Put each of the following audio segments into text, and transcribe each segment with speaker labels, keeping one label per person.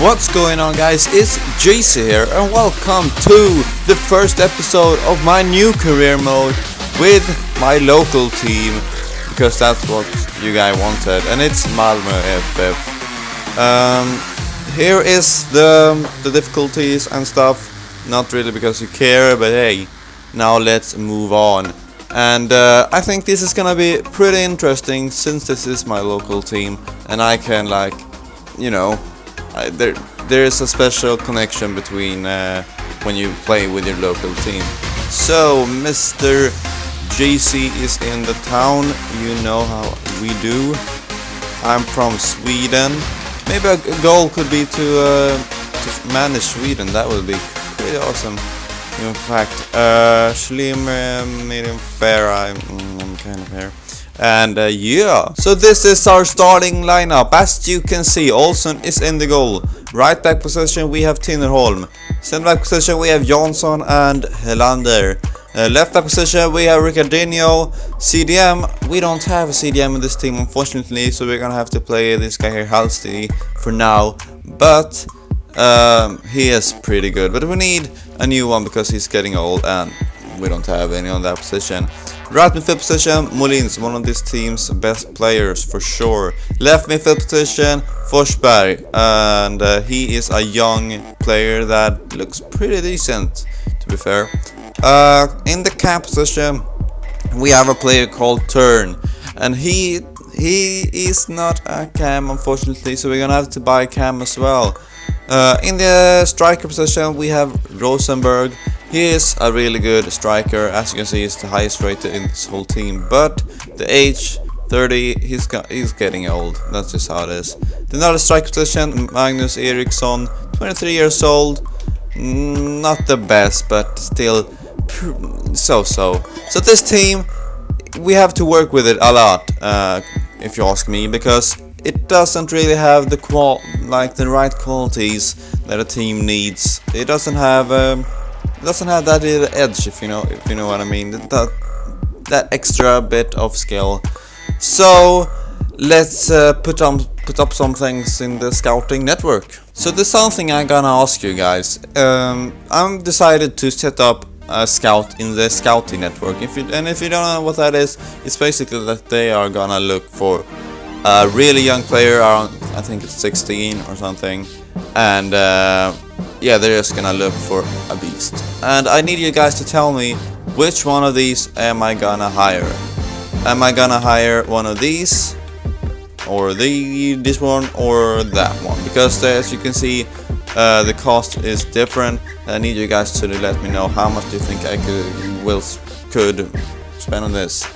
Speaker 1: What's going on, guys? It's Geeze here, and welcome to the first episode of my new career mode with my local team, because that's what you guys wanted, and it's Malmö FF. Here is the difficulties and stuff. Not really because you care, but hey, now let's move on. And I think this is gonna be pretty interesting, since this is my local team, and I can, like, you know, there is a special connection between when you play with your local team. So Mr. JC is in the town. You know how we do. I'm from Sweden. Maybe a goal could be to manage Sweden. That would be pretty awesome. In fact, slim, medium, fair. I'm kind of fair. And yeah, so this is our starting lineup. As you can see, Olsen is in the goal. Right back position we have Tinnerholm. Center back position we have Jansson and Helander. Left back position we have Ricardinho. CDM, we don't have a CDM in this team, unfortunately, so we're gonna have to play this guy here, Halsey, for now. But he is pretty good. But we need a new one because he's getting old and we don't have any on that position. Right midfield position, Molins, one of this team's best players for sure. Left midfield position, Forsberg, and he is a young player that looks pretty decent, to be fair. In the cam position, we have a player called Turn, and he is not a cam, unfortunately, so we're gonna have to buy a cam as well. In the striker position, we have Rosenberg. He is a really good striker. As you can see, he's the highest rated in this whole team. But the age 30, he's getting old. That's just how it is. The other striker position, Magnus Eriksson, 23 years old. Not the best, but still so-so. So this team, we have to work with it a lot, if you ask me, because it doesn't really have the right qualities that a team needs. It doesn't have that little edge, if you know what I mean. That extra bit of skill. So let's put up some things in the scouting network. So there's something I'm gonna ask you guys. I'm decided to set up a scout in the scouting network. If you don't know what that is, it's basically that they are gonna look for a really young player around, I think it's 16 or something, and yeah, they're just gonna look for a beast. And I need you guys to tell me which one of these am I gonna hire. Am I gonna hire one of these, or this one, or that one? Because as you can see, the cost is different. I need you guys to let me know how much do you think I could spend on this.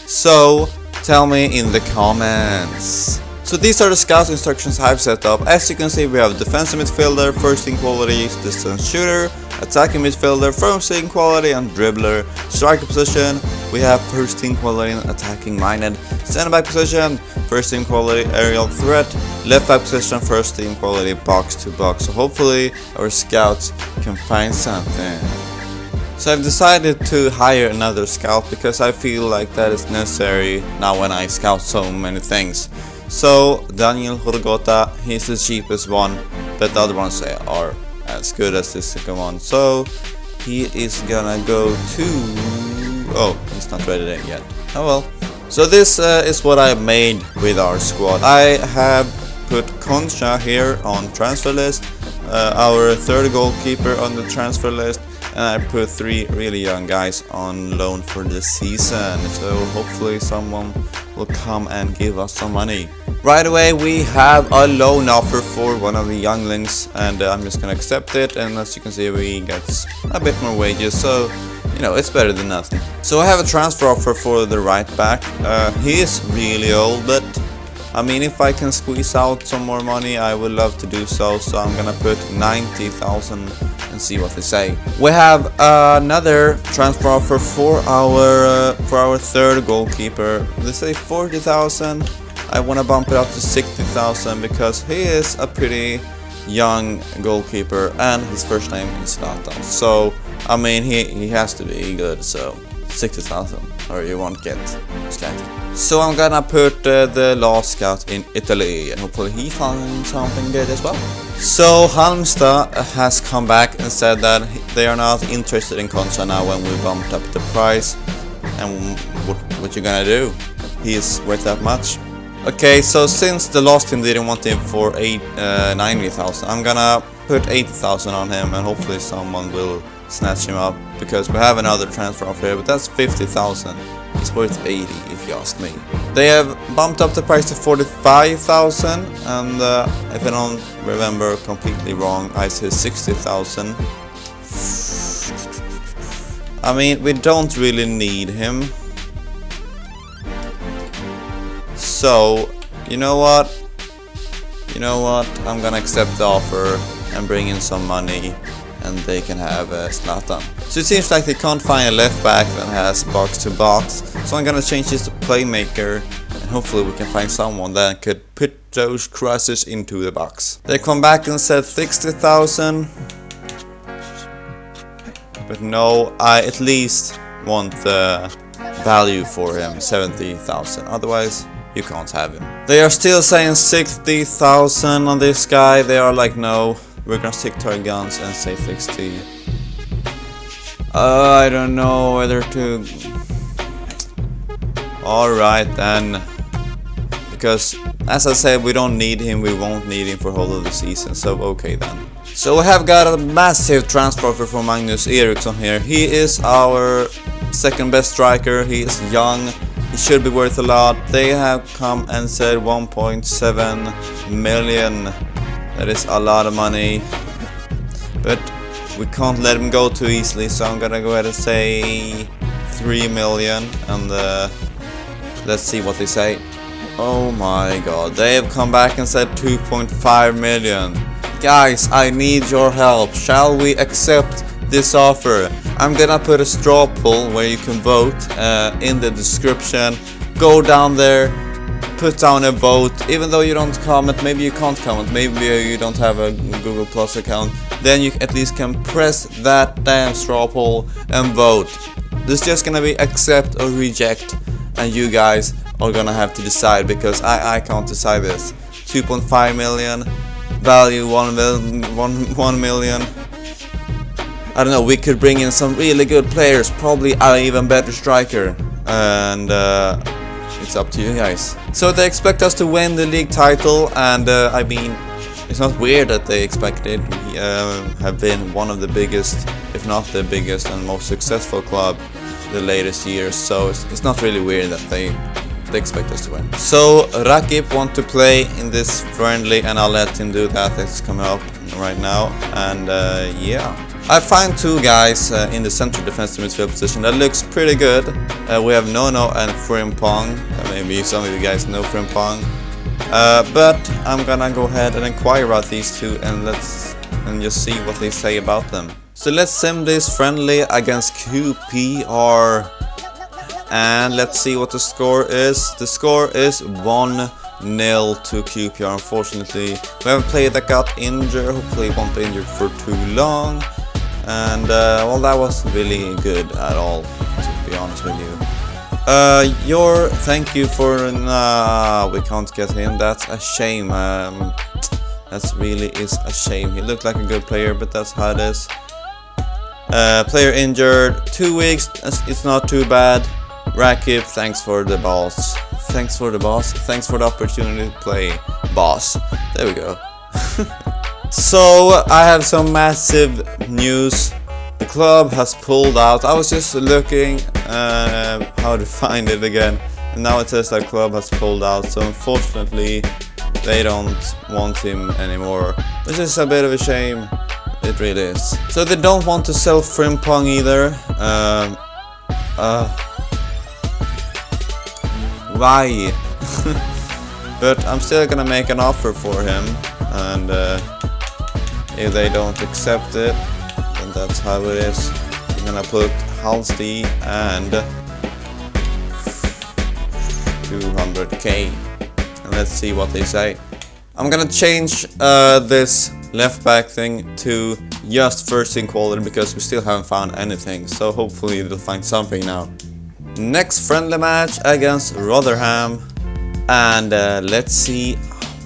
Speaker 1: So tell me in the comments. So these are the scout instructions I've set up. As you can see, we have defensive midfielder, first team quality, distance shooter, attacking midfielder, first team quality, and dribbler. Striker position, we have first team quality and attacking minded. Center back position, first team quality, aerial threat. Left back position, first team quality, box to box. So hopefully our scouts can find something. So I've decided to hire another scout because I feel like that is necessary now when I scout so many things. So Daniel Horgota, he's the cheapest one, but the other ones are as good as this second one. So he is gonna go to... oh, he's not ready there yet. Oh well. So this is what I made with our squad. I have put Concha here on transfer list, our third goalkeeper on the transfer list, and I put 3 really young guys on loan for this season. So hopefully someone will come and give us some money. Right away we have a loan offer for one of the younglings, and I'm just gonna accept it, and as you can see we get a bit more wages, so you know, it's better than nothing. So I have a transfer offer for the right back. He is really old, but I mean, if I can squeeze out some more money, I would love to do so. So I'm gonna put 90,000 and see what they say. We have another transfer offer for our third goalkeeper. They say 40,000. I want to bump it up to 60,000 because he is a pretty young goalkeeper and his first name is Zlatan. So I mean, he has to be good. So 60,000. or you won't get slightly. So I'm gonna put the last scout in Italy, and hopefully he finds something good as well. So Halmstad has come back and said that they are not interested in Concha now when we bumped up the price. And what you gonna do? He is worth that much. Okay, so since the last team didn't want him for 90,000, I'm gonna put 80,000 on him, and hopefully someone will snatch him up, because we have another transfer offer here, but that's 50,000. He's worth 80 if you ask me. They have bumped up the price to 45,000, and if I don't remember completely wrong, I said 60,000. I mean, we don't really need him. So, you know what? I'm gonna accept the offer and bring in some money, and they can have Zlatan. So it seems like they can't find a left back that has box to box. So I'm gonna change this to playmaker, and hopefully we can find someone that could put those crosses into the box. They come back and said 60,000. But no, I at least want the value for him, 70,000. Otherwise, you can't have him. They are still saying 60,000 on this guy. They are like, no, we're gonna stick to our guns and say 60. I don't know whether to... Alright then. Because, as I said, we don't need him. We won't need him for whole of the season. So, okay then. So we have got a massive transfer offer from Magnus Eriksson here. He is our second best striker. He is young. He should be worth a lot. They have come and said 1.7 million. That is a lot of money. But we can't let him go too easily. So I'm gonna go ahead and say 3 million. And let's see what they say. Oh my god. They have come back and said 2.5 million. Guys, I need your help. Shall we accept this offer? I'm gonna put a straw poll where you can vote in the description. Go down there, put down a vote. Even though you don't comment, maybe you can't comment, maybe you don't have a Google Plus account, then you at least can press that damn straw poll and vote. This is just gonna be accept or reject, and you guys are gonna have to decide, because I can't decide this. 2.5 million. Value 1 million. I don't know, we could bring in some really good players, probably an even better striker, and it's up to you guys. So they expect us to win the league title, and I mean, it's not weird that they expect it. We have been one of the biggest, if not the biggest and most successful club the latest years, so it's not really weird that they expect us to win. So Rakip want to play in this friendly, and I'll let him do that. It's coming up right now, and yeah, I find two guys in the central defensive midfield position that looks pretty good. We have Nono and Frimpong. Maybe some of you guys know Frimpong, but I'm gonna go ahead and inquire about these two, and just see what they say about them. So let's sim this friendly against QPR. And let's see what the score is. The score is 1-0 to QPR. Unfortunately, we haven't played that got injured. Hopefully, he won't be injured for too long. And well, that wasn't really good at all, to be honest with you. Thank you for... Nah, we can't get him. That's a shame. That really is a shame. He looked like a good player, but that's how it is. Player injured. 2 weeks. It's not too bad. Rakip, thanks for the boss. Thanks for the boss. Thanks for the opportunity to play boss. There we go. So I have some massive news. The club has pulled out. I was just looking how to find it again, and now it says that club has pulled out. So unfortunately, they don't want him anymore, which is a bit of a shame. It really is. So they don't want to sell Frimpong either. Why? But I'm still gonna make an offer for him, and if they don't accept it, then that's how it is. I'm gonna put Halsey and 200k, and let's see what they say. I'm gonna change this left back thing to just first team quality, because we still haven't found anything, so hopefully they'll find something now. next friendly match against Rotherham, and let's see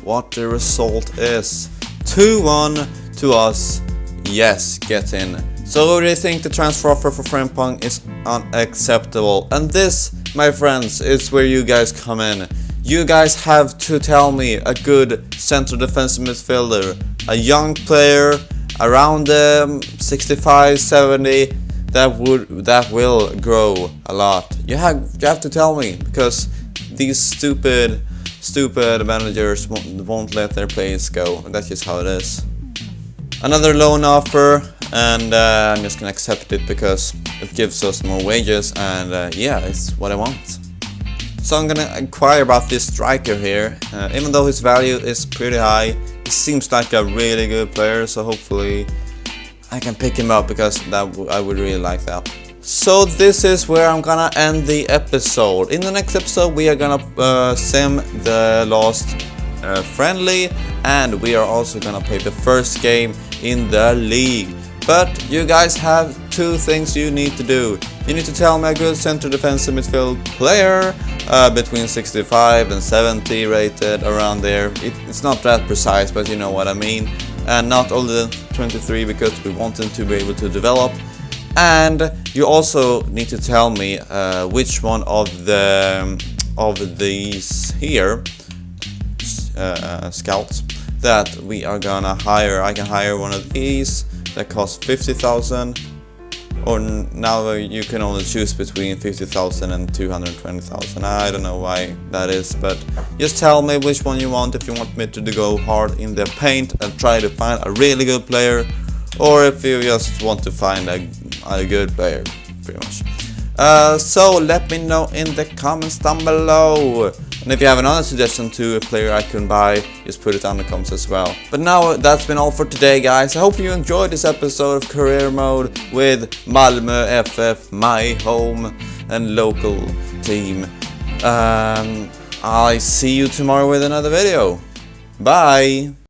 Speaker 1: what the result is. 2-1 to us. Yes, get in. So do you think the transfer offer for Frimpong is unacceptable? And this, my friends, is where you guys come in. You guys have to tell me a good central defensive midfielder, a young player around 65-70 that will grow a lot. You have to tell me, because these stupid managers won't let their players go. That's just how it is. Another loan offer, and I'm just gonna accept it because it gives us more wages, and yeah, it's what I want. So I'm gonna inquire about this striker here. Even though his value is pretty high, he seems like a really good player, so hopefully I can pick him up, because I would really like that. So this is where I'm gonna end the episode. In the next episode we are gonna sim the last friendly, and we are also gonna play the first game in the league. But you guys have two things you need to do. You need to tell me a good center defensive midfield player, between 65 and 70 rated, around there. It's not that precise, but you know what I mean. And not older than 23, because we want them to be able to develop. And you also need to tell me which one of these here scouts that we are gonna hire. I can hire one of these that costs 50,000, or now you can only choose between 50,000 and 220,000. I don't know why that is, but just tell me which one you want. If you want me to go hard in the paint and try to find a really good player, or if you just want to find a good player, pretty much. So let me know in the comments down below. And if you have another suggestion to a player I can buy, just put it down in the comments as well. But now that's been all for today, guys. I hope you enjoyed this episode of Career Mode with Malmö FF, my home and local team. I see you tomorrow with another video. Bye!